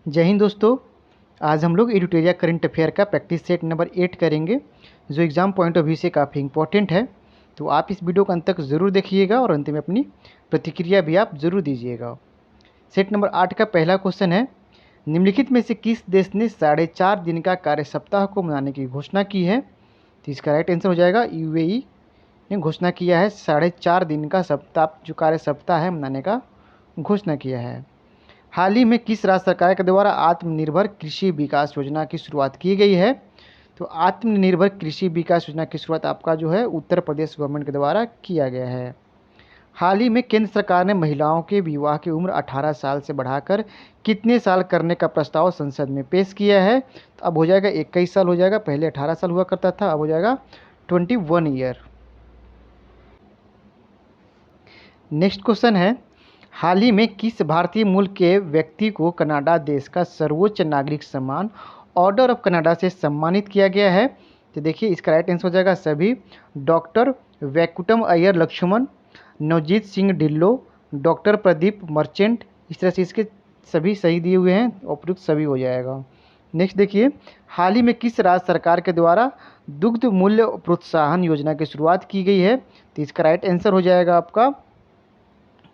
जय हिंद दोस्तों। आज हम लोग एडुटेरिया करंट अफेयर का प्रैक्टिस सेट नंबर 8 करेंगे, जो एग्ज़ाम पॉइंट ऑफ व्यू से काफ़ी इंपॉर्टेंट है। तो आप इस वीडियो को अंत तक ज़रूर देखिएगा और अंत में अपनी प्रतिक्रिया भी आप ज़रूर दीजिएगा। सेट नंबर 8 का पहला क्वेश्चन है, निम्नलिखित में से किस देश ने 4.5 दिन का कार्य सप्ताह को मनाने की घोषणा की है? तो इसका राइट आंसर हो जाएगा यूएई ने घोषणा किया है 4.5 दिन का सप्ताह, जो कार्य सप्ताह है मनाने का घोषणा किया है। हाल ही में किस राज्य सरकार के द्वारा आत्मनिर्भर कृषि विकास योजना की शुरुआत की गई है? तो आत्मनिर्भर कृषि विकास योजना की शुरुआत आपका जो है उत्तर प्रदेश गवर्नमेंट के द्वारा किया गया है। हाल ही में केंद्र सरकार ने महिलाओं के विवाह की उम्र 18 साल से बढ़ाकर कितने साल करने का प्रस्ताव संसद में पेश किया है? तो अब हो जाएगा 21 साल हो जाएगा, पहले 18 साल हुआ करता था, अब हो जाएगा 21 ईयर। नेक्स्ट क्वेश्चन है, हाल ही में किस भारतीय मूल के व्यक्ति को कनाडा देश का सर्वोच्च नागरिक सम्मान ऑर्डर ऑफ कनाडा से सम्मानित किया गया है? तो देखिए इसका राइट आंसर हो जाएगा सभी डॉक्टर वैकुंठम अय्यर लक्ष्मण, नवजीत सिंह ढिल्लो, डॉक्टर प्रदीप मर्चेंट। इस तरह से इसके सभी सही दिए हुए हैं, उपयुक्त सभी हो जाएगा। नेक्स्ट देखिए, हाल ही में किस राज्य सरकार के द्वारा दुग्ध मूल्य प्रोत्साहन योजना की शुरुआत की गई है? तो इसका राइट आंसर हो जाएगा आपका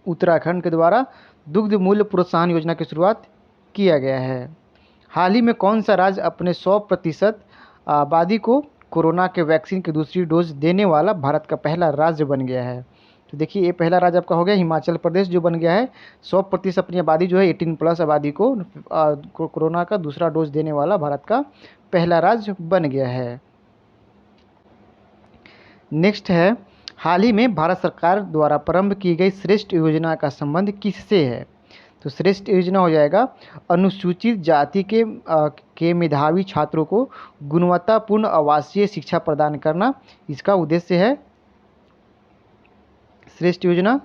उत्तराखंड के द्वारा दुग्ध मूल्य प्रोत्साहन योजना की शुरुआत किया गया है। हाल ही में कौन सा राज्य अपने 100% आबादी को कोरोना के वैक्सीन की दूसरी डोज देने वाला भारत का पहला राज्य बन गया है? तो देखिए ये पहला राज्य आपका हो गया हिमाचल प्रदेश, जो बन गया है 100% अपनी आबादी जो है 18+ आबादी को कोरोना का दूसरा डोज देने वाला भारत का पहला राज्य बन गया है। नेक्स्ट है, हाल ही में भारत सरकार द्वारा प्रारंभ की गई श्रेष्ठ योजना का संबंध किससे है? तो श्रेष्ठ योजना हो जाएगा अनुसूचित जाति के मेधावी छात्रों को गुणवत्तापूर्ण आवासीय शिक्षा प्रदान करना, इसका उद्देश्य है श्रेष्ठ योजना।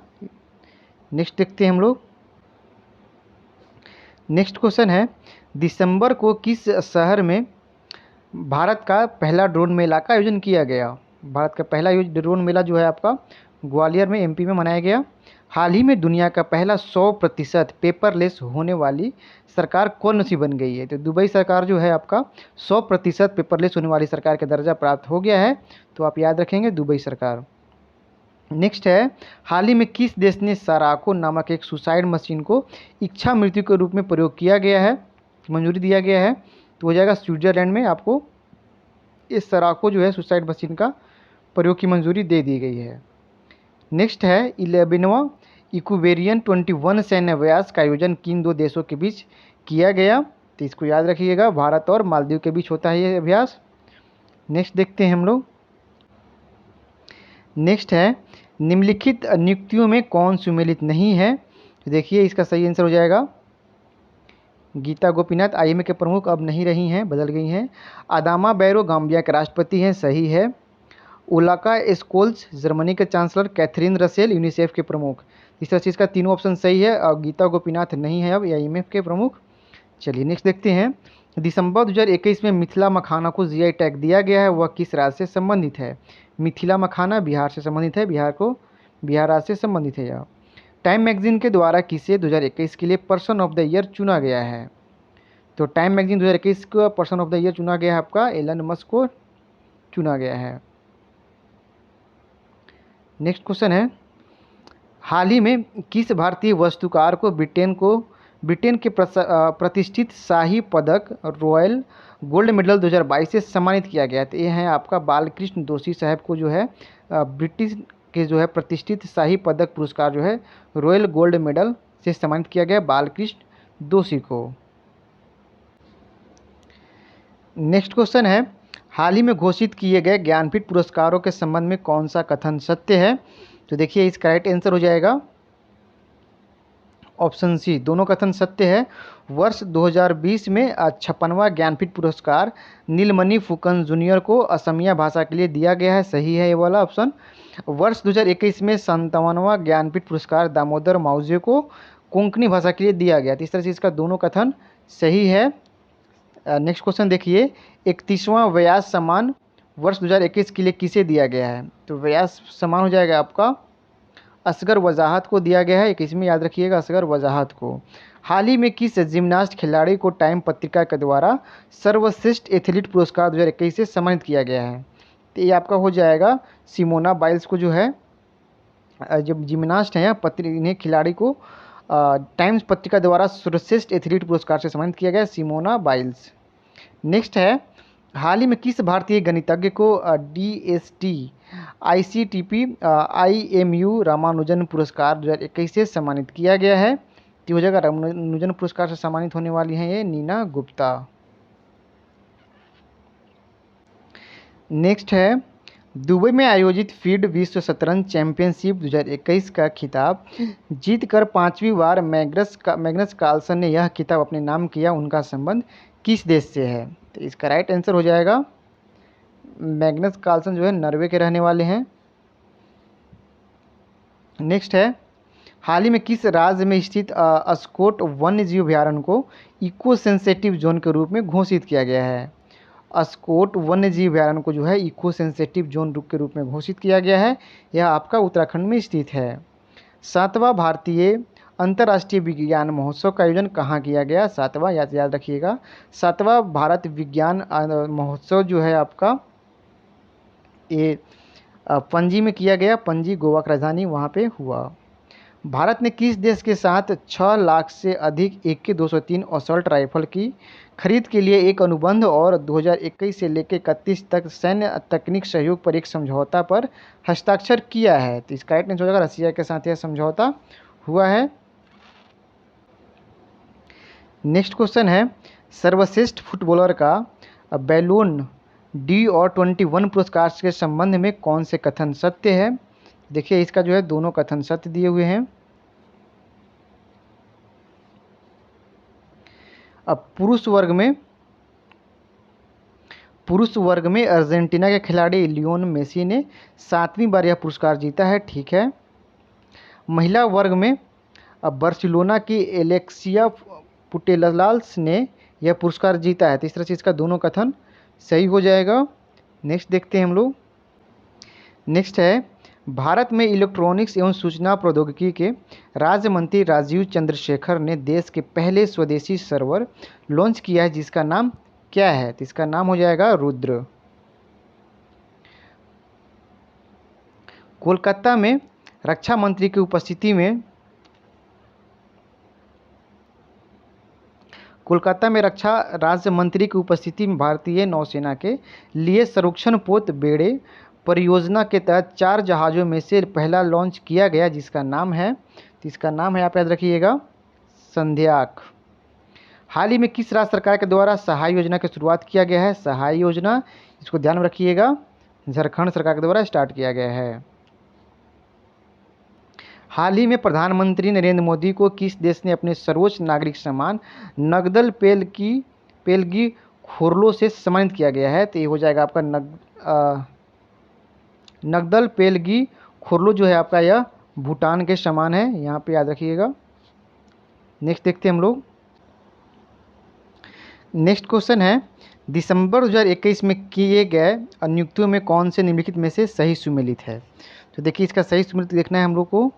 नेक्स्ट देखते हैं हम लोग। नेक्स्ट क्वेश्चन है, दिसंबर को किस शहर में भारत का पहला ड्रोन मेला का आयोजन किया गया? भारत का पहला ड्रोन मेला जो है आपका ग्वालियर में एमपी में मनाया गया। हाल ही में दुनिया का पहला 100% पेपरलेस होने वाली सरकार कौन सी बन गई है? तो दुबई सरकार जो है आपका 100% पेपरलेस होने वाली सरकार का दर्जा प्राप्त हो गया है, तो आप याद रखेंगे दुबई सरकार। नेक्स्ट है, हाल ही में किस देश ने सराको नामक एक सुसाइड मशीन को इच्छा मृत्यु के रूप में प्रयोग किया गया है, मंजूरी दिया गया है? तो हो जाएगा स्विट्जरलैंड में आपको इस सराको जो है सुसाइड मशीन का प्रयोग की मंजूरी दे दी गई है। नेक्स्ट है 11वां इक्वेरियन 21 सैन्य अभ्यास का आयोजन किन दो देशों के बीच किया गया? तो इसको याद रखिएगा, भारत और मालदीव के बीच होता है ये अभ्यास। नेक्स्ट देखते हैं हम लोग। नेक्स्ट है, निम्नलिखित नियुक्तियों में कौन सुमेलित नहीं है? तो देखिए इसका सही आंसर हो जाएगा गीता गोपीनाथ आईएमए के प्रमुख अब नहीं रही हैं, बदल गई हैं। अदामा बैरो गाम्बिया के राष्ट्रपति हैं, सही है। उलाका स्कोल्स जर्मनी के चांसलर, कैथरीन रसेल यूनिसेफ के प्रमुख। इस तरह से इसका तीनों ऑप्शन सही है और गीता गोपीनाथ नहीं है अब आईएमएफ के प्रमुख। चलिए नेक्स्ट देखते हैं, दिसंबर 2021 में मिथिला मखाना को जीआई टैग दिया गया है, वह किस राज्य से संबंधित है? मिथिला मखाना बिहार से संबंधित है, बिहार राज्य से संबंधित है यह। टाइम मैगजीन के द्वारा किसे 2021 के लिए पर्सन ऑफ द ईयर चुना गया है? तो टाइम मैगजीन 2021 को पर्सन ऑफ द ईयर चुना गया है आपका एलन मस्क को चुना गया है। नेक्स्ट क्वेश्चन है, हाल ही में किस भारतीय वास्तुकार को ब्रिटेन के प्रतिष्ठित शाही पदक रॉयल गोल्ड मेडल 2022 से सम्मानित किया गया? तो ये है आपका बालकृष्ण दोषी साहब को जो है ब्रिटिश के जो है प्रतिष्ठित शाही पदक पुरस्कार जो है रॉयल गोल्ड मेडल से सम्मानित किया गया बालकृष्ण दोषी को। नेक्स्ट क्वेश्चन है, हाल ही में घोषित किए गए ज्ञानपीठ पुरस्कारों के संबंध में कौन सा कथन सत्य है? तो देखिए इसका राइट आंसर हो जाएगा ऑप्शन सी, दोनों कथन सत्य है। वर्ष 2020 में 56वां ज्ञानपीठ पुरस्कार नीलमणि फुकन जूनियर को असमिया भाषा के लिए दिया गया है, सही है ये वाला ऑप्शन। वर्ष 2021 में 57वां ज्ञानपीठ पुरस्कार दामोदर माउजे को कोंकणी भाषा के लिए दिया गया। तो इस तरह से इसका दोनों कथन सही है। नेक्स्ट क्वेश्चन देखिए, 31वां व्यास सम्मान वर्ष 2021 के लिए किसे दिया गया है? तो व्यास सम्मान हो जाएगा आपका असगर वजाहत को दिया गया है। 21 याद रखिएगा, असगर वजाहत को। हाल ही में किस जिम्नास्ट खिलाड़ी को टाइम पत्रिका के द्वारा सर्वश्रेष्ठ एथलीट पुरस्कार 2021 से सम्मानित किया गया है? तो ये आपका हो जाएगा सिमोना बाइल्स को जो है जब जिम्नास्ट हैं इन्हें खिलाड़ी को टाइम्स पत्रिका द्वारा सर्वश्रेष्ठ एथलीट पुरस्कार से सम्मानित किया गया, सिमोना बाइल्स। नेक्स्ट है, हाल ही में किस भारतीय गणितज्ञ को DST ICTP IMU रामानुजन पुरस्कार 2021 से सम्मानित किया गया है? तो हो जाएगा रामानुजन पुरस्कार से सम्मानित होने वाली हैं ये नीना गुप्ता। नेक्स्ट है, दुबई में आयोजित फीड विश्व शतरंज चैंपियनशिप 2021 का खिताब जीतकर 5वीं बार मैग्नस कार्लसन ने यह खिताब अपने नाम किया, उनका संबंध किस देश से है? तो इसका राइट आंसर हो जाएगा मैग्नस कार्लसन जो है नॉर्वे के रहने वाले हैं। नेक्स्ट है, हाल ही में किस राज्य में स्थित अस्कोट वन्यजीव अभयारण्य को इको सेंसिटिव जोन के रूप में घोषित किया गया है? अस्कोट वन्यजीव अभयारण्य को जो है इको सेंसिटिव जोन के रूप में घोषित किया गया है। यह आपका उत्तराखंड में स्थित है। 7वां भारतीय अंतर्राष्ट्रीय विज्ञान महोत्सव का आयोजन कहाँ किया गया? 7वां याद रखिएगा, 7वां भारत विज्ञान महोत्सव जो है आपका ये पणजी में किया गया। पणजी गोवा की राजधानी वहाँ पे हुआ। भारत ने किस देश के साथ 6 लाख से अधिक AK-203 असॉल्ट राइफल की खरीद के लिए एक अनुबंध और 2021 से लेकर 31 तक सैन्य तकनीक सहयोग पर एक समझौता पर हस्ताक्षर किया है? तो इसका राइट आंसर हो जाएगा रसिया के साथ यह समझौता हुआ है। नेक्स्ट क्वेश्चन है, सर्वश्रेष्ठ फुटबॉलर का बैलोन d'Or 21 पुरस्कार के संबंध में कौन से कथन सत्य है? देखिए इसका जो है दोनों कथन सत्य दिए हुए हैं। अब पुरुष वर्ग में अर्जेंटीना के खिलाड़ी लियोन मेसी ने 7वीं बार यह पुरस्कार जीता है, ठीक है। महिला वर्ग में अब बार्सिलोना की एलेक्सिया पुटेलाल्स ने यह पुरस्कार जीता है। तो इस तरह से इसका दोनों कथन सही हो जाएगा। नेक्स्ट देखते हैं हम लोग। नेक्स्ट है, भारत में इलेक्ट्रॉनिक्स एवं सूचना प्रौद्योगिकी के राज्य मंत्री राजीव चंद्रशेखर ने देश के पहले स्वदेशी सर्वर लॉन्च किया है, जिसका नाम क्या है? तो इसका नाम हो जाएगा रुद्र। कोलकाता में रक्षा मंत्री की उपस्थिति में रक्षा राज्य मंत्री की उपस्थिति में भारतीय नौसेना के लिए सर्वेक्षण पोत बेड़े परियोजना के तहत 4 जहाज़ों में से पहला लॉन्च किया गया, जिसका नाम है, तो इसका नाम है आप याद रखिएगा संध्याक। हाल ही में किस राज्य सरकार के द्वारा सहाय योजना की शुरुआत किया गया है? सहाय योजना, इसको ध्यान में रखिएगा, झारखंड सरकार के द्वारा स्टार्ट किया गया है। हाल ही में प्रधानमंत्री नरेंद्र मोदी को किस देश ने अपने सर्वोच्च नागरिक सम्मान नगदल पेलगी खोरलो से सम्मानित किया गया है? तो ये हो जाएगा आपका नगदल पेलगी खोरलो जो है आपका यह भूटान के समान है, यहाँ पे याद रखिएगा। नेक्स्ट देखते हैं हम लोग। नेक्स्ट क्वेश्चन है, दिसंबर 2021 में किए गए नियुक्तियों में कौन से निम्नलिखित में से सही सुमेलित है? तो देखिए इसका सही सुमेलित देखना है हम लोग को।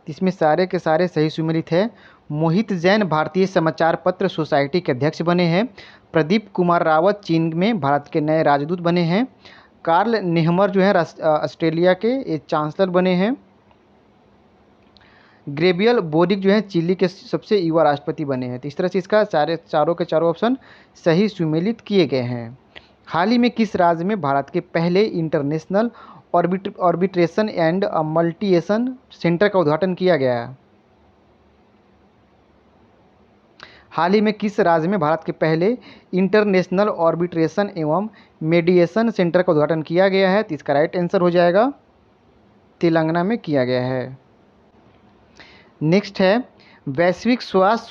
इसमें सारे के सारे सही सुमेलित है। मोहित जैन भारतीय समाचार पत्र सोसाइटी के अध्यक्ष बने हैं। प्रदीप कुमार रावत चीन में भारत के नए राजदूत बने हैं। कार्ल नेहमर जो है ऑस्ट्रेलिया के चांसलर बने हैं। ग्रेबियल बोरिक जो है चिली के सबसे युवा राष्ट्रपति बने हैं। तो इस तरह से इसका चारों के चारों ऑप्शन सही सुमेलित किए गए हैं। हाल ही में किस राज्य में भारत के पहले इंटरनेशनल ऑर्बिट्रेशन एंड मल्टीएशन सेंटर का उद्घाटन किया गया? हाल ही में किस राज्य में भारत के पहले इंटरनेशनल ऑर्बिट्रेशन एवं मेडिएशन सेंटर का उद्घाटन किया गया है? तो इसका राइट आंसर हो जाएगा तेलंगाना में किया गया है। नेक्स्ट है, वैश्विक स्वास्थ्य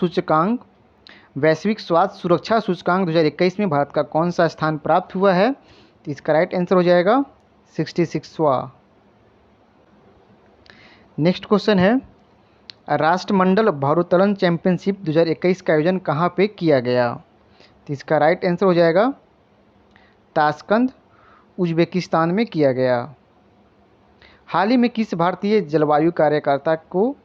सुरक्षा सूचकांक 2021 में भारत का कौन सा स्थान प्राप्त हुआ है? तो इसका राइट आंसर हो जाएगा 66वां। नेक्स्ट क्वेश्चन है, राष्ट्रमंडल भारोत्तोलन चैंपियनशिप 2021 का आयोजन कहाँ पे किया गया? तो इसका राइट आंसर हो जाएगा ताशकंद, उज्बेकिस्तान में किया गया। हाल ही में किस भारतीय जलवायु कार्यकर्ता को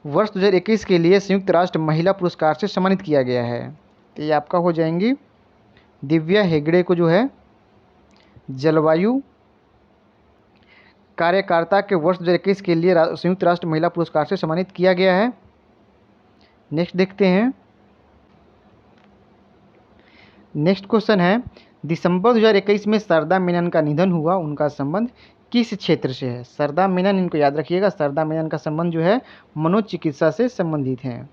वर्ष 2021 के लिए संयुक्त राष्ट्र महिला पुरस्कार से सम्मानित किया गया है? तो ये आपका हो जाएंगी दिव्या हेगड़े को जो है जलवायु कार्यकर्ता के वर्ष 2021 के लिए संयुक्त राष्ट्र महिला पुरस्कार से सम्मानित किया गया है। नेक्स्ट देखते हैं। नेक्स्ट क्वेश्चन है, दिसंबर 2021 में शारदा मेनन का निधन हुआ, उनका संबंध किस क्षेत्र से है? शारदा मेनन, इनको याद रखिएगा, शारदा मेनन का संबंध जो है मनोचिकित्सा से संबंधित है।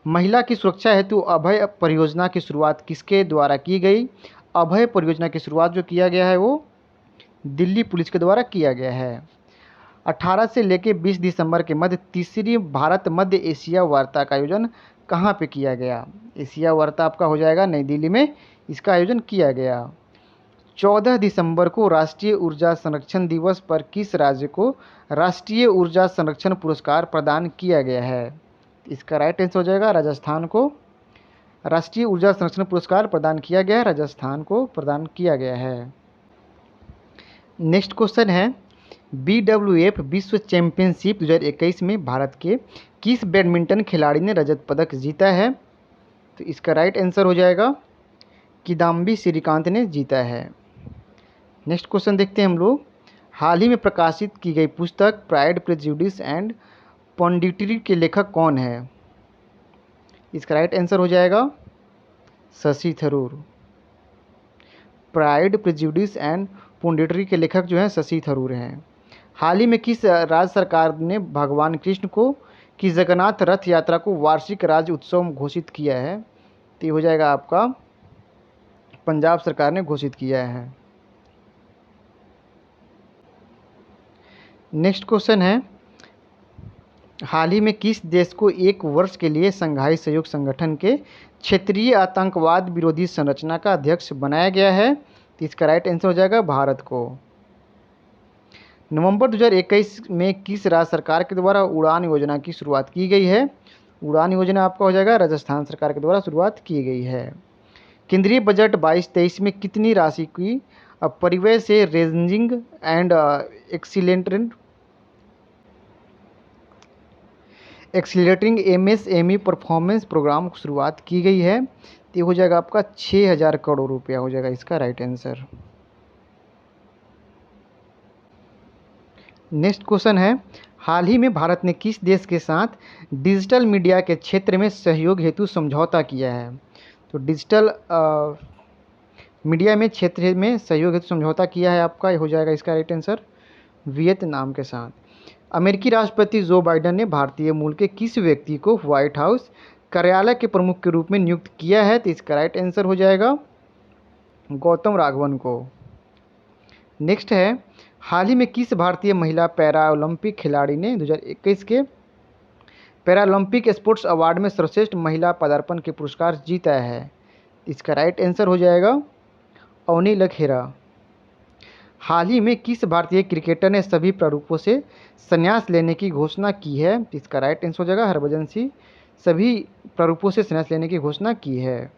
महिला की सुरक्षा हेतु अभय परियोजना की शुरुआत किसके द्वारा की गई? अभय परियोजना की शुरुआत जो किया गया है वो दिल्ली पुलिस के द्वारा किया गया है। 18 से लेकर 20 दिसंबर के मध्य तीसरी भारत मध्य एशिया वार्ता का आयोजन कहाँ पे किया गया? एशिया वार्ता आपका हो जाएगा नई दिल्ली में, इसका आयोजन किया गया। 14 दिसंबर को राष्ट्रीय ऊर्जा संरक्षण दिवस पर किस राज्य को राष्ट्रीय ऊर्जा संरक्षण पुरस्कार प्रदान किया गया है? इसका राइट आंसर हो जाएगा राजस्थान को राष्ट्रीय ऊर्जा संरक्षण पुरस्कार प्रदान किया गया है, राजस्थान को प्रदान किया गया है। नेक्स्ट क्वेश्चन है, BWF विश्व चैंपियनशिप 2021 में भारत के किस बैडमिंटन खिलाड़ी ने रजत पदक जीता है? तो इसका राइट आंसर हो जाएगा किदाम्बी श्रीकांत ने जीता है। नेक्स्ट क्वेश्चन देखते हैं हम लोग, हाल ही में प्रकाशित की गई पुस्तक प्राइड प्रेजुडिस एंड पॉन्डिटरी के लेखक कौन है? इसका राइट आंसर हो जाएगा Shashi Tharoor. Pride prejudice and punditry के लेखक जो हैं शशि थरूर हैं। हाल ही में किस राज्य सरकार ने भगवान कृष्ण को की जगन्नाथ रथ यात्रा को वार्षिक राज्य उत्सव घोषित किया है? तो ये हो जाएगा आपका पंजाब सरकार ने घोषित किया है। नेक्स्ट क्वेश्चन है, हाल ही में किस देश को एक वर्ष के लिए संघाई सहयोग संगठन के क्षेत्रीय आतंकवाद विरोधी संरचना का अध्यक्ष बनाया गया है? तो इसका राइट आंसर हो जाएगा भारत को। नवंबर 2021 में किस राज्य सरकार के द्वारा उड़ान योजना की शुरुआत की गई है? उड़ान योजना आपका हो जाएगा राजस्थान सरकार के द्वारा शुरुआत की गई है। केंद्रीय बजट 22-23 में कितनी राशि की परिव्यय से ranging and accelerating MSME performance programme की शुरुआत की गई है? तो ये हो जाएगा आपका 6000 करोड़ रुपया हो जाएगा इसका राइट आंसर। नेक्स्ट क्वेश्चन है, हाल ही में भारत ने किस देश के साथ डिजिटल मीडिया के क्षेत्र में सहयोग हेतु समझौता किया है? तो डिजिटल मीडिया में क्षेत्र में सहयोग हेतु समझौता किया है आपका, ये हो जाएगा इसका राइट आंसर वियतनाम के साथ। अमेरिकी राष्ट्रपति जो बाइडेन ने भारतीय मूल के किस व्यक्ति को व्हाइट हाउस कार्यालय के प्रमुख के रूप में नियुक्त किया है? तो इसका राइट आंसर हो जाएगा गौतम राघवन को। नेक्स्ट है, हाल ही में किस भारतीय महिला पैरा ओलंपिक खिलाड़ी ने 2021 के पैरालंपिक स्पोर्ट्स अवार्ड में सर्वश्रेष्ठ महिला पदार्पण के पुरस्कार जीता है? इसका राइट आंसर हो जाएगा अवनी लखेरा। हाल ही में किस भारतीय क्रिकेटर ने सभी प्रारूपों से संन्यास लेने की घोषणा की है? इसका राइट आंसर हो जाएगा हरभजन सिंह, सभी प्रारूपों से संन्यास लेने की घोषणा की है।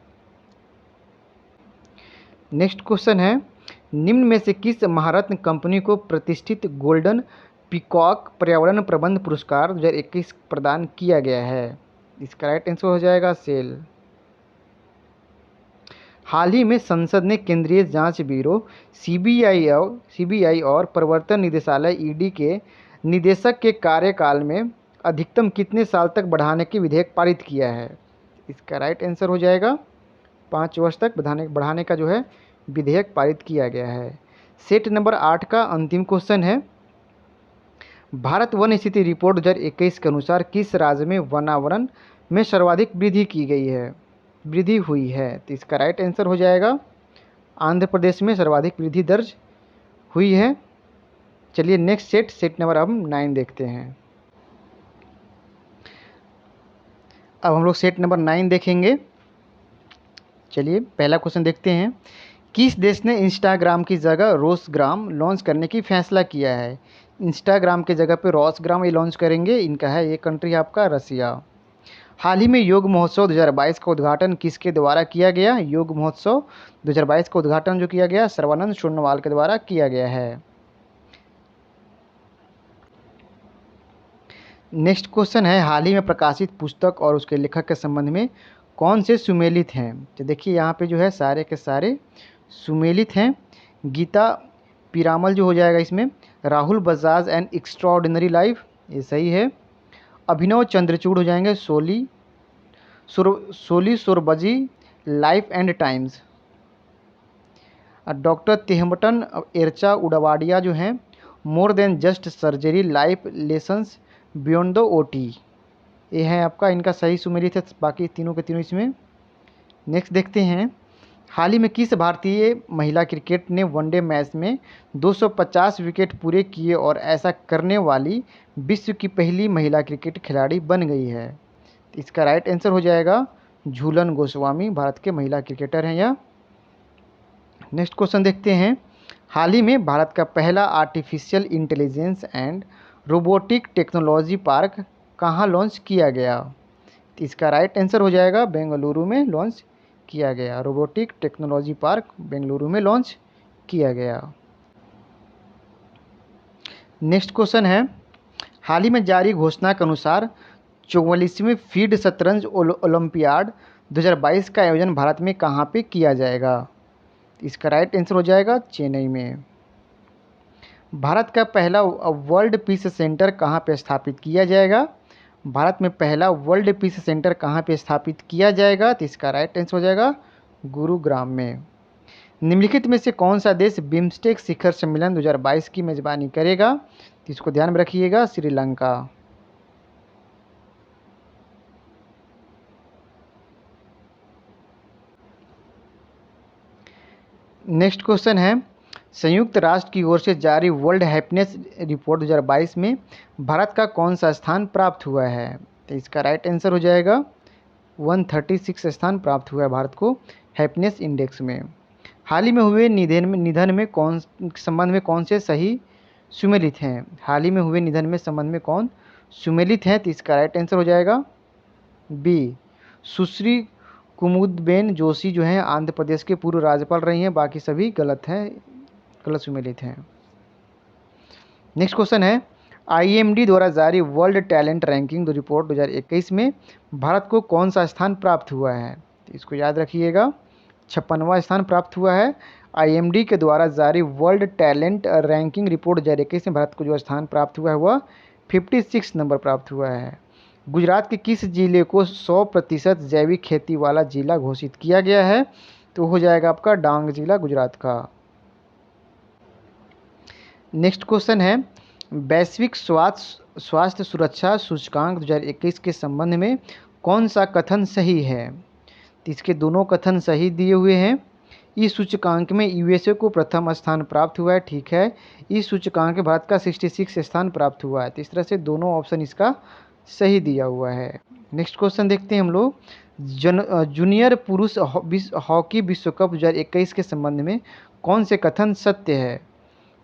नेक्स्ट क्वेश्चन है, निम्न में से किस महारत्न कंपनी को प्रतिष्ठित गोल्डन पीकॉक पर्यावरण प्रबंध पुरस्कार 2021 प्रदान किया गया है? इसका राइट आंसर हो जाएगा सेल। हाल ही में संसद ने केंद्रीय जांच ब्यूरो CBI और प्रवर्तन निदेशालय ED के निदेशक के कार्यकाल में अधिकतम कितने साल तक बढ़ाने के विधेयक पारित किया है? इसका राइट आंसर हो जाएगा 5 वर्ष तक बढ़ाने का जो है विधेयक पारित किया गया है। सेट नंबर 8 का अंतिम क्वेश्चन है, भारत वन स्थिति रिपोर्ट 2021 के अनुसार किस राज्य में वनावरण में सर्वाधिक वृद्धि हुई है? तो इसका राइट आंसर हो जाएगा आंध्र प्रदेश में सर्वाधिक वृद्धि दर्ज हुई है। चलिए नेक्स्ट सेट नंबर हम 9 देखते हैं। अब हम लोग सेट नंबर 9 देखेंगे। चलिए पहला क्वेश्चन देखते हैं, किस देश ने इंस्टाग्राम की जगह रोसग्राम लॉन्च करने की फैसला किया है? इंस्टाग्राम के जगह पे रोसग्राम ये लॉन्च करेंगे, इनका है ये कंट्री आपका रसिया। हाल ही में योग महोत्सव 2022 का उद्घाटन किसके द्वारा किया गया? योग महोत्सव 2022 का उद्घाटन जो किया गया सर्बानंद सोनोवाल के द्वारा किया गया है। नेक्स्ट क्वेश्चन है, हाल ही में प्रकाशित पुस्तक और उसके लेखक के संबंध में कौन से सुमेलित हैं? तो देखिए यहाँ पे जो है सारे के सारे सुमेलित हैं। गीता पीरामल जो हो जाएगा इसमें, Rahul Bajaj and extraordinary life, ये सही है। अभिनव चंद्रचूड़ हो जाएंगे, सोली Sorabji life and times. Doctor तिहमटन एरचा Udwadia जो हैं, more than just surgery life lessons beyond the OT, ये है आपका इनका सही सुमेलित है, बाकी तीनों के तीनों इसमें। नेक्स्ट देखते हैं, हाल ही में किस भारतीय महिला क्रिकेट ने वनडे मैच में 250 विकेट पूरे किए और ऐसा करने वाली विश्व की पहली महिला क्रिकेट खिलाड़ी बन गई है? इसका राइट आंसर हो जाएगा झूलन गोस्वामी, भारत के महिला क्रिकेटर हैं यह। नेक्स्ट क्वेश्चन देखते हैं, हाल ही में भारत का पहला artificial intelligence and robotic technology park कहाँ लॉन्च किया गया? तो इसका राइट आंसर हो जाएगा बेंगलुरु में लॉन्च किया गया। रोबोटिक टेक्नोलॉजी पार्क बेंगलुरु में लॉन्च किया गया। नेक्स्ट क्वेश्चन है, हाल ही में जारी घोषणा के अनुसार 44वें फील्ड शतरंज ओलंपियाड 2022 का आयोजन भारत में कहाँ पे किया जाएगा? इसका राइट आंसर हो जाएगा चेन्नई में। भारत का पहला वर्ल्ड पीस सेंटर कहाँ पे स्थापित किया जाएगा? भारत में पहला वर्ल्ड पीस सेंटर कहाँ पे स्थापित किया जाएगा? तो इसका राइट आंसर हो जाएगा गुरुग्राम में। निम्नलिखित में से कौन सा देश बिम्स्टेक शिखर सम्मेलन 2022 की मेजबानी करेगा? तो इसको ध्यान में रखिएगा, श्रीलंका। नेक्स्ट क्वेश्चन है, संयुक्त राष्ट्र की ओर से जारी वर्ल्ड हैप्पीनेस रिपोर्ट 2022 में भारत का कौन सा स्थान प्राप्त हुआ है? तो इसका राइट आंसर हो जाएगा 136 स्थान प्राप्त हुआ है भारत को हैप्पीनेस इंडेक्स में। हाल ही में हुए निधन में कौन संबंध में कौन से सही सुमेलित हैं? हाल ही में हुए निधन में संबंध में कौन सुमेलित हैं? तो इसका राइट आंसर हो जाएगा बी, सुश्री कुमुदबेन जोशी जो हैं आंध्र प्रदेश के पूर्व राज्यपाल रही हैं, बाकी सभी गलत हैं, गलत सुमेलित हैं। नेक्स्ट क्वेश्चन है, आईएमडी द्वारा जारी वर्ल्ड टैलेंट रैंकिंग रिपोर्ट 2021 में भारत को कौन सा स्थान प्राप्त हुआ है? तो इसको याद रखिएगा, 56वां स्थान प्राप्त हुआ है। आईएमडी के द्वारा जारी वर्ल्ड टैलेंट रैंकिंग रिपोर्ट 2021 में भारत को जो स्थान प्राप्त हुआ है वह 56 नंबर प्राप्त हुआ है। गुजरात के किस जिले को 100% जैविक खेती वाला जिला घोषित किया गया है? तो हो जाएगा आपका डांग जिला गुजरात का। नेक्स्ट क्वेश्चन है, वैश्विक स्वास्थ्य सुरक्षा सूचकांक 2021 के संबंध में कौन सा कथन सही है? तो इसके दोनों कथन सही दिए हुए हैं। इस सूचकांक में यूएसए को प्रथम स्थान प्राप्त हुआ है, ठीक है। इस सूचकांक में भारत का 66 स्थान प्राप्त हुआ है, तो इस तरह से दोनों ऑप्शन इसका सही दिया हुआ है। नेक्स्ट क्वेश्चन देखते हैं हम लोग, जूनियर पुरुष हॉकी विश्व कप 2021 के संबंध में कौन से कथन सत्य है?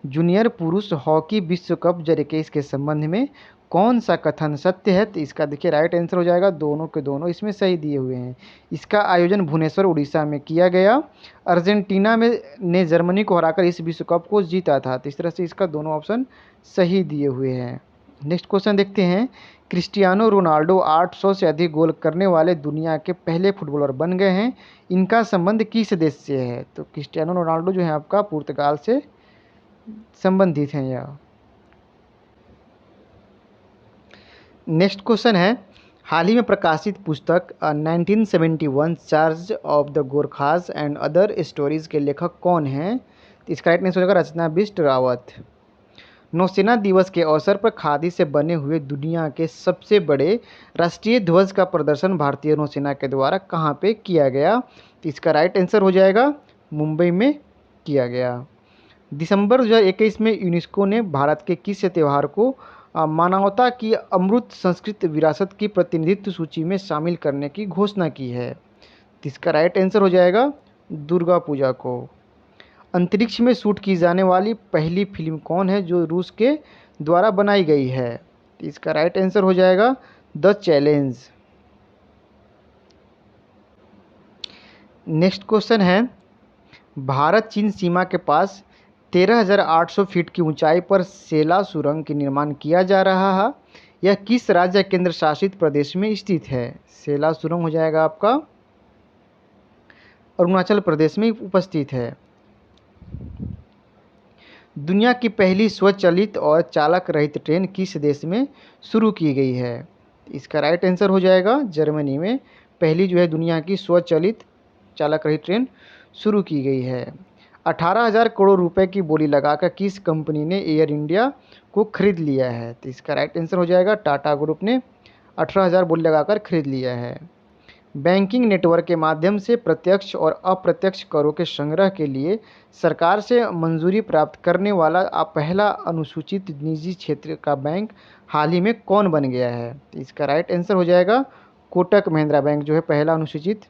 जूनियर पुरुष हॉकी विश्व कप 2021 के संबंध में कौन सा कथन सत्य है? तो इसका देखिए राइट आंसर हो जाएगा, दोनों के दोनों इसमें सही दिए हुए हैं। इसका आयोजन भुवनेश्वर उड़ीसा में किया गया। अर्जेंटीना में ने जर्मनी को हराकर इस विश्व कप को जीता था, तो इस तरह से इसका दोनों ऑप्शन सही दिए हुए हैं। नेक्स्ट क्वेश्चन देखते हैं, क्रिस्टियानो रोनाल्डो 800 से अधिक गोल करने वाले दुनिया के पहले फुटबॉलर बन गए हैं, इनका संबंध किस देश से है? तो क्रिस्टियानो रोनाल्डो जो है आपका पुर्तगाल से संबंधित हैं यह। नेक्स्ट क्वेश्चन है, हाल ही में प्रकाशित पुस्तक 1971 charge of the Gorkhas and other stories के लेखक कौन हैं? तो इसका राइट आंसर होगा रचना बिष्ट रावत। नौसेना दिवस के अवसर पर खादी से बने हुए दुनिया के सबसे बड़े राष्ट्रीय ध्वज का प्रदर्शन भारतीय नौसेना के द्वारा कहाँ पे किया गया? तो इसका राइट आंसर हो जाएगा मुंबई में किया गया। दिसंबर 2021 में यूनेस्को ने भारत के किस त्यौहार को मानवता की अमूर्त संस्कृत विरासत की प्रतिनिधित्व सूची में शामिल करने की घोषणा की है? तो इसका राइट आंसर हो जाएगा दुर्गा पूजा को। अंतरिक्ष में शूट की जाने वाली पहली फिल्म कौन है जो रूस के द्वारा बनाई गई है? तो इसका राइट आंसर हो जाएगा द चैलेंज। नेक्स्ट क्वेश्चन है, भारत चीन सीमा के पास 13,800 फीट की ऊंचाई पर सेला सुरंग का निर्माण किया जा रहा है, यह किस राज्य या केंद्र शासित प्रदेश में स्थित है? सेला सुरंग हो जाएगा आपका अरुणाचल प्रदेश में उपस्थित है। दुनिया की पहली स्वचालित और चालक रहित ट्रेन किस देश में शुरू की गई है? इसका राइट आंसर हो जाएगा जर्मनी में पहली जो है दुनिया की स्वचालित चालक रहित ट्रेन शुरू की गई है। 18,000 करोड़ रुपए की बोली लगाकर किस कंपनी ने एयर इंडिया को खरीद लिया है? तो इसका राइट आंसर हो जाएगा टाटा ग्रुप ने 18,000 बोली लगाकर खरीद लिया है। बैंकिंग नेटवर्क के माध्यम से प्रत्यक्ष और अप्रत्यक्ष करों के संग्रह के लिए सरकार से मंजूरी प्राप्त करने वाला पहला अनुसूचित निजी क्षेत्र का बैंक हाल ही में कौन बन गया है? तो इसका राइट आंसर हो जाएगा कोटक महिंद्रा बैंक जो है पहला अनुसूचित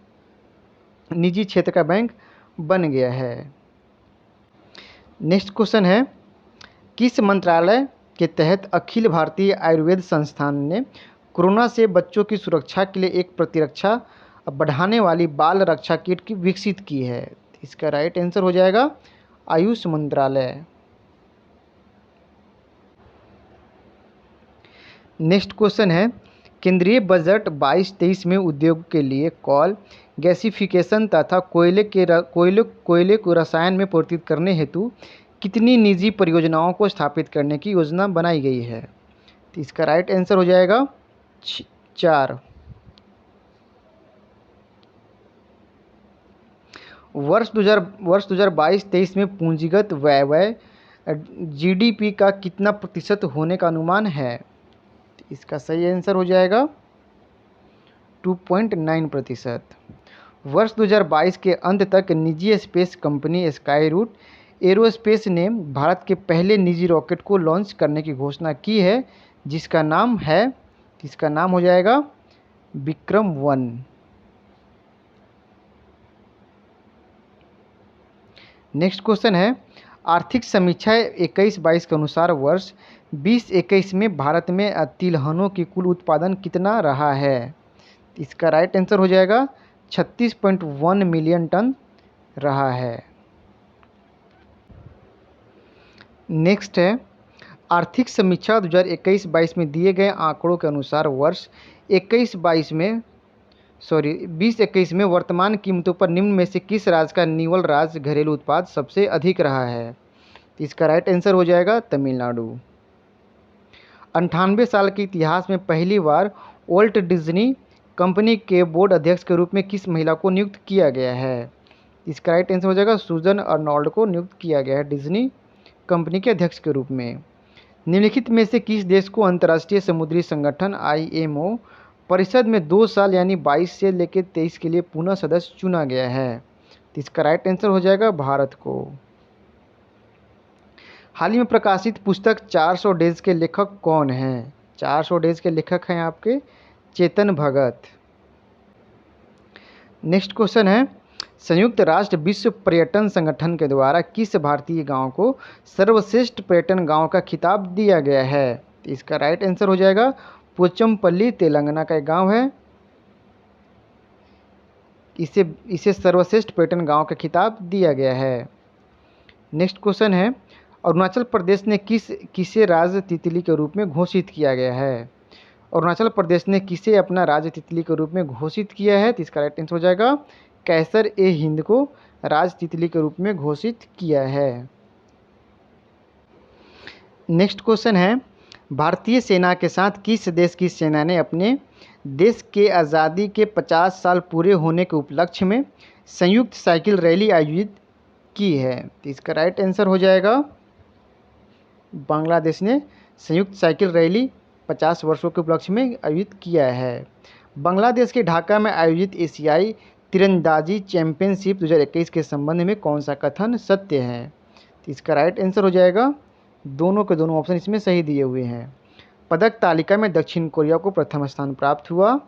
निजी क्षेत्र का बैंक बन गया है। नेक्स्ट क्वेश्चन है, किस मंत्रालय के तहत अखिल भारतीय आयुर्वेद संस्थान ने कोरोना से बच्चों की सुरक्षा के लिए एक प्रतिरक्षा बढ़ाने वाली बाल रक्षा किट की विकसित की है? इसका राइट आंसर हो जाएगा आयुष मंत्रालय। नेक्स्ट क्वेश्चन है, केंद्रीय बजट 22-23 में उद्योग के लिए कोल गैसिफिकेशन तथा कोयले को रसायन में परिवर्तित करने हेतु कितनी निजी परियोजनाओं को स्थापित करने की योजना बनाई गई है? तो इसका राइट आंसर हो जाएगा 4। वर्ष 2022-23 में पूंजीगत व्यय जीडीपी का कितना प्रतिशत होने का अनुमान है? इसका सही आंसर हो जाएगा 2.9%। वर्ष 2022 के अंत तक निजी space company Skyroot Aerospace ने भारत के पहले निजी रॉकेट को लॉन्च करने की घोषणा की है, जिसका नाम हो जाएगा विक्रम-1। नेक्स्ट क्वेश्चन है, आर्थिक समीक्षा 21-22 के अनुसार वर्ष 2021 में भारत में तिलहनों की कुल उत्पादन कितना रहा है? इसका राइट आंसर हो जाएगा 36.1 मिलियन टन रहा है। नेक्स्ट है, आर्थिक समीक्षा 2021-22 में दिए गए आंकड़ों के अनुसार वर्ष 2021 में वर्तमान कीमतों पर निम्न में से किस राज्य का निवल राज्य घरेलू उत्पाद सबसे अधिक रहा है? इसका राइट आंसर हो जाएगा तमिलनाडु। 98 साल के इतिहास में पहली बार वॉल्ट डिज्नी कंपनी के बोर्ड अध्यक्ष के रूप में किस महिला को नियुक्त किया गया है? इसका राइट आंसर हो जाएगा सुजन अर्नोल्ड को नियुक्त किया गया है डिज्नी कंपनी के अध्यक्ष के रूप में। निम्नलिखित में से किस देश को अंतर्राष्ट्रीय समुद्री संगठन IMO परिषद में 2 साल यानी 22 से लेकर 23 के लिए पुनः सदस्य चुना गया है? तो इसका राइट आंसर हो जाएगा भारत को। हाल ही में प्रकाशित पुस्तक 400 डेज के लेखक कौन हैं? 400 डेज के लेखक हैं आपके चेतन भगत। नेक्स्ट क्वेश्चन है, संयुक्त राष्ट्र विश्व पर्यटन संगठन के द्वारा किस भारतीय गांव को सर्वश्रेष्ठ पर्यटन गांव का खिताब दिया गया है? इसका राइट आंसर हो जाएगा पोचमपल्ली तेलंगाना का एक गांव है, इसे सर्वश्रेष्ठ पर्यटन गांव का खिताब दिया गया है। नेक्स्ट क्वेश्चन है, अरुणाचल प्रदेश ने किसे राज्य तितली के रूप में घोषित किया गया है? अरुणाचल प्रदेश ने किसे अपना राज्य तितली के रूप में घोषित किया है? तो इसका राइट आंसर हो जाएगा कैसर-ए-हिंद को राज्य तितली के रूप में घोषित किया है। नेक्स्ट क्वेश्चन है, भारतीय सेना के साथ किस देश की सेना ने अपने देश के आज़ादी के 50 साल पूरे होने के उपलक्ष्य में संयुक्त साइकिल रैली आयोजित की है? तो इसका राइट आंसर हो जाएगा बांग्लादेश ने संयुक्त साइकिल रैली 50 वर्षों के उपलक्ष्य में आयोजित किया है। बांग्लादेश के ढाका में आयोजित एशियाई तीरंदाजी चैंपियनशिप 2021 के संबंध में कौन सा कथन सत्य है? तो इसका राइट आंसर हो जाएगा दोनों के दोनों ऑप्शन इसमें सही दिए हुए हैं। पदक तालिका में दक्षिण कोरिया को प्रथम स्थान प्राप्त हुआ।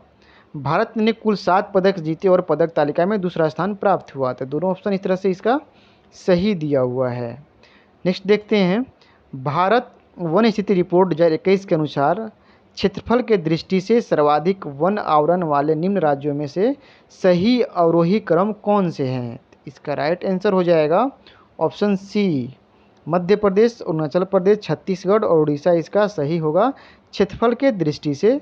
भारत ने कुल 7 पदक जीते और पदक तालिका में दूसरा स्थान प्राप्त हुआ। तो दोनों ऑप्शन इस तरह से इसका सही दिया हुआ है। नेक्स्ट देखते हैं, भारत वन स्थिति रिपोर्ट 2021 के अनुसार क्षेत्रफल के दृष्टि से सर्वाधिक वन आवरण वाले निम्न राज्यों में से सही अवरोही क्रम कौन से हैं? इसका राइट आंसर हो जाएगा ऑप्शन सी, मध्य प्रदेश, अरुणाचल प्रदेश, छत्तीसगढ़ और उड़ीसा इसका सही होगा क्षेत्रफल के दृष्टि से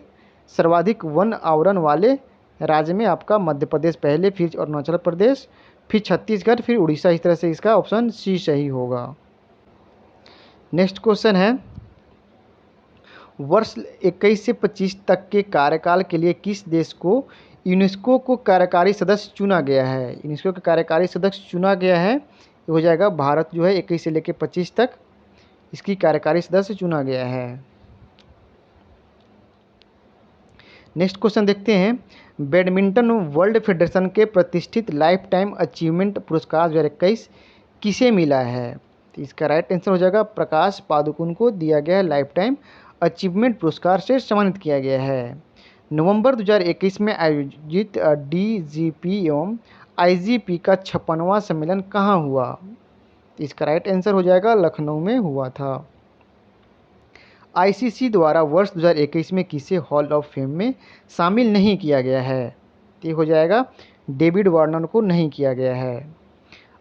सर्वाधिक वन आवरण वाले राज्य में आपका मध्य प्रदेश पहले, फिर अरुणाचल प्रदेश, फिर छत्तीसगढ़, फिर उड़ीसा। इस तरह से इसका ऑप्शन सी सही होगा। नेक्स्ट क्वेश्चन है, वर्ष 21 से 25 तक के कार्यकाल के लिए किस देश को यूनेस्को को कार्यकारी सदस्य चुना गया है? यूनेस्को का कार्यकारी सदस्य चुना गया है, ये हो जाएगा भारत जो है 21 से लेकर 25 तक इसकी कार्यकारी सदस्य चुना गया है। नेक्स्ट क्वेश्चन देखते हैं, बैडमिंटन वर्ल्ड फेडरेशन के प्रतिष्ठित लाइफ टाइम अचीवमेंट पुरस्कार 2021 किसे मिला है? तो इसका राइट आंसर हो जाएगा प्रकाश पादुकोण को दिया गया है लाइफ टाइम अचीवमेंट पुरस्कार से सम्मानित किया गया है। नवंबर 2021 में आयोजित डीजीपी एवं आईजीपी का 56वां सम्मेलन कहाँ हुआ? इसका राइट आंसर हो जाएगा लखनऊ में हुआ था। आईसीसी द्वारा वर्ष 2021 में किसे हॉल ऑफ फेम में शामिल नहीं किया गया है? ये हो जाएगा डेविड वार्नर को नहीं किया गया है।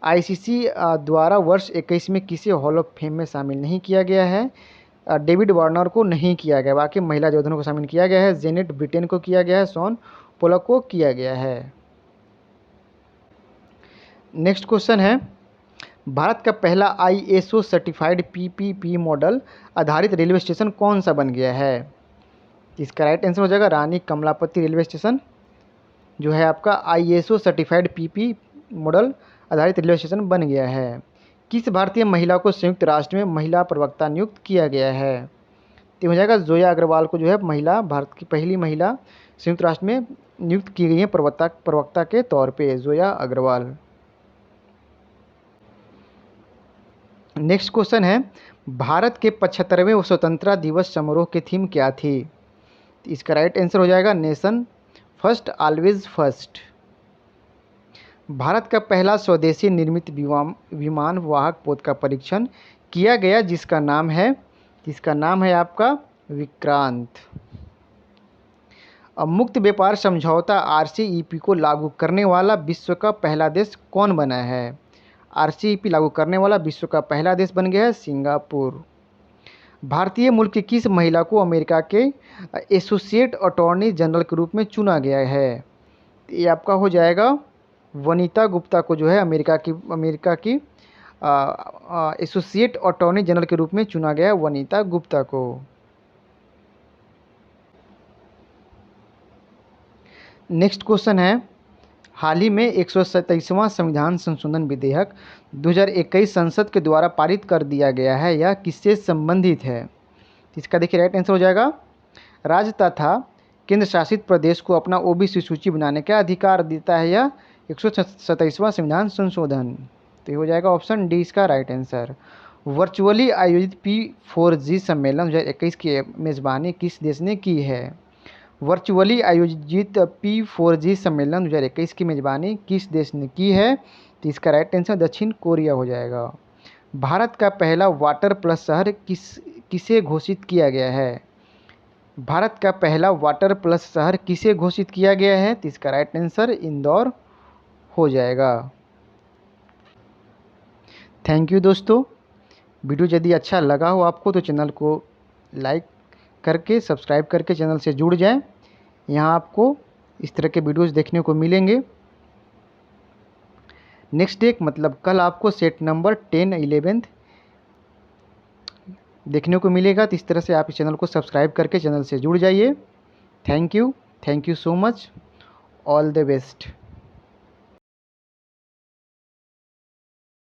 आईसीसी द्वारा वर्ष 21 में किसे हॉल ऑफ फेम में शामिल नहीं किया गया है? डेविड वार्नर को नहीं किया गया, बाकी महिला योद्धाओं को शामिल किया गया है। जेनेट ब्रिटेन को किया गया है, शॉन पोलक को किया गया है। नेक्स्ट क्वेश्चन है, भारत का पहला आईएसओ सर्टिफाइड पीपीपी मॉडल आधारित रेलवे स्टेशन कौन सा बन गया है? इसका राइट आंसर हो जाएगा रानी कमलापति रेलवे स्टेशन जो है आपका आईएसओ सर्टिफाइड पीपी मॉडल आधारित रेलवे स्टेशन बन गया है। किस भारतीय महिला को संयुक्त राष्ट्र में महिला प्रवक्ता नियुक्त किया गया है? तो हो जाएगा जोया अग्रवाल को जो है महिला, भारत की पहली महिला संयुक्त राष्ट्र में नियुक्त की गई है प्रवक्ता के तौर पे, जोया अग्रवाल। नेक्स्ट क्वेश्चन है, भारत के 75वें स्वतंत्रता दिवस समारोह की थीम क्या थी? इसका राइट आंसर हो जाएगा nation first always first. Bharat का पहला स्वदेशी निर्मित विमान वाहक पोत का परीक्षण किया गया जिसका नाम है आपका विक्रांत। अब मुक्त व्यापार समझौता आरसीईपी को लागू करने वाला विश्व का पहला देश कौन बना है? आरसीईपी लागू करने वाला विश्व का पहला देश बन गया है सिंगापुर। भारतीय मूल की किस महिला को अमेरिका के एसोसिएट अटॉर्नी जनरल के रूप में चुना गया है? ये आपका हो जाएगा वनीता गुप्ता को जो है अमेरिका की एसोसिएट अटॉर्नी जनरल के रूप में चुना गया है वनीता गुप्ता को। नेक्स्ट क्वेश्चन है, हाल ही में 127वां संविधान संशोधन विधेयक 2021 संसद के द्वारा पारित कर दिया गया है, यह किससे संबंधित है? इसका देखिए राइट आंसर हो जाएगा राज्य तथा केंद्र शासित प्रदेश को अपना ओबीसी सूची बनाने का अधिकार देता है यह 127वां संविधान संशोधन। तो ये हो जाएगा ऑप्शन डी इसका राइट आंसर। वर्चुअली आयोजित P4G सम्मेलन 2021 की मेज़बानी किस देश ने की है? वर्चुअली आयोजित P4G सम्मेलन 2021 की मेज़बानी किस देश ने की है? तो इसका राइट आंसर दक्षिण कोरिया हो जाएगा। भारत का पहला वाटर प्लस शहर किसे घोषित किया गया है? भारत का पहला वाटर प्लस शहर किसे घोषित किया गया है? तो इसका राइट आंसर इंदौर हो जाएगा। थैंक यू दोस्तों, वीडियो यदि अच्छा लगा हो आपको तो चैनल को लाइक करके सब्सक्राइब करके चैनल से जुड़ जाएं। यहाँ आपको इस तरह के वीडियोस देखने को मिलेंगे। नेक्स्ट डे मतलब कल आपको सेट नंबर 10, 11 देखने को मिलेगा। तो इस तरह से आप इस चैनल को सब्सक्राइब करके चैनल से जुड़ जाइए। Thank you so much, all the best.